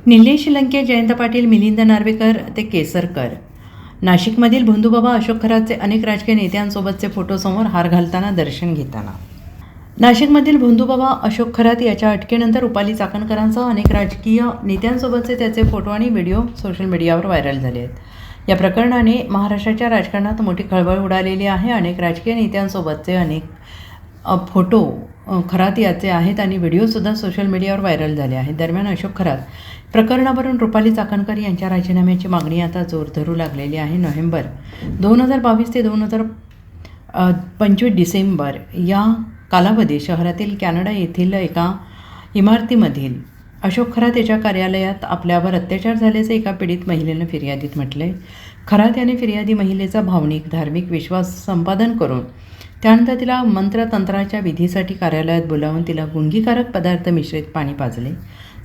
निलेश लंके, जयंत पाटील, मिलिंद नार्वेकर ते केसरकर. नाशिकमधील भोंदूबाबा अशोक खरातचे अनेक राजकीय नेत्यांसोबतचे फोटो समोर हार घालताना, दर्शन घेताना. नाशिकमधील भोंदूबाबा अशोक खरात याच्या अटकेनंतर रुपाली चाकणकरांसह अनेक राजकीय नेत्यांसोबतचे त्याचे फोटो आणि व्हिडिओ सोशल मीडियावर व्हायरल झाले आहेत. या प्रकरणाने महाराष्ट्राच्या राजकारणात मोठी खळबळ उडालेली आहे. अनेक राजकीय नेत्यांसोबतचे अनेक फोटो खरात याचे आहेत आणि व्हिडिओसुद्धा सोशल मीडियावर व्हायरल झाले आहेत. दरम्यान अशोक खरात प्रकरणावरून रुपाली चाकणकर यांच्या राजीनाम्याची मागणी आता जोर धरू लागलेली आहे. नोव्हेंबर 2022 ते 2025 डिसेंबर या कालावधीत शहरातील कॅनडा येथील एका इमारतीमधील अशोक खरात याच्या कार्यालयात आपल्यावर अत्याचार झाल्याचे एका पीडित महिलेनं फिर्यादीत म्हटले. खरात याने फिर्यादी महिलेचा भावनिक धार्मिक विश्वास संपादन करून त्यानंतर तिला मंत्रतंत्राच्या विधीसाठी कार्यालयात बोलावून तिला गुंगीकारक पदार्थ मिश्रित पाणी पाजले.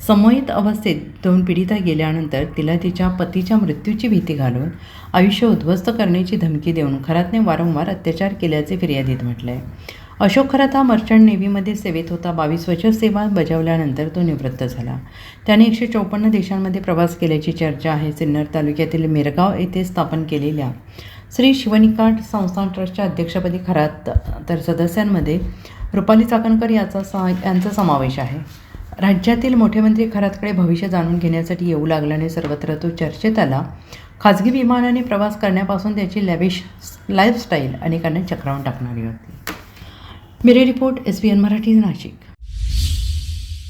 संमोहित अवस्थेत 2 पीडिता गेल्यानंतर तिला तिच्या पतीच्या मृत्यूची भीती घालून आयुष्य उद्ध्वस्त करण्याची धमकी देऊन खरातने वारंवार अत्याचार केल्याचे फिर्यादीत म्हटले आहे. अशोक खरात हा मर्चंट नेव्हीमध्ये सेवेत होता. 22 वर्ष सेवा बजावल्यानंतर तो निवृत्त झाला. त्याने 154 देशांमध्ये प्रवास केल्याची चर्चा आहे. सिन्नर तालुक्यातील मिरगाव येथे स्थापन केलेल्या श्री शिवनिकाट संस्थान ट्रस्टच्या अध्यक्षपदी खरात तर सदस्यांमध्ये रुपाली चाकणकर यांचा समावेश आहे. राज्यातील मोठे मंत्री खरातकडे भविष्य जाणून घेण्यासाठी येऊ लागल्याने सर्वत्र तो चर्चेत आला. खाजगी विमानाने प्रवास करण्यापासून त्याची लॅविश लाईफस्टाईल अनेकांना चक्रावून टाकणारी होती. Bureau report, SBN Marathi, Nashik.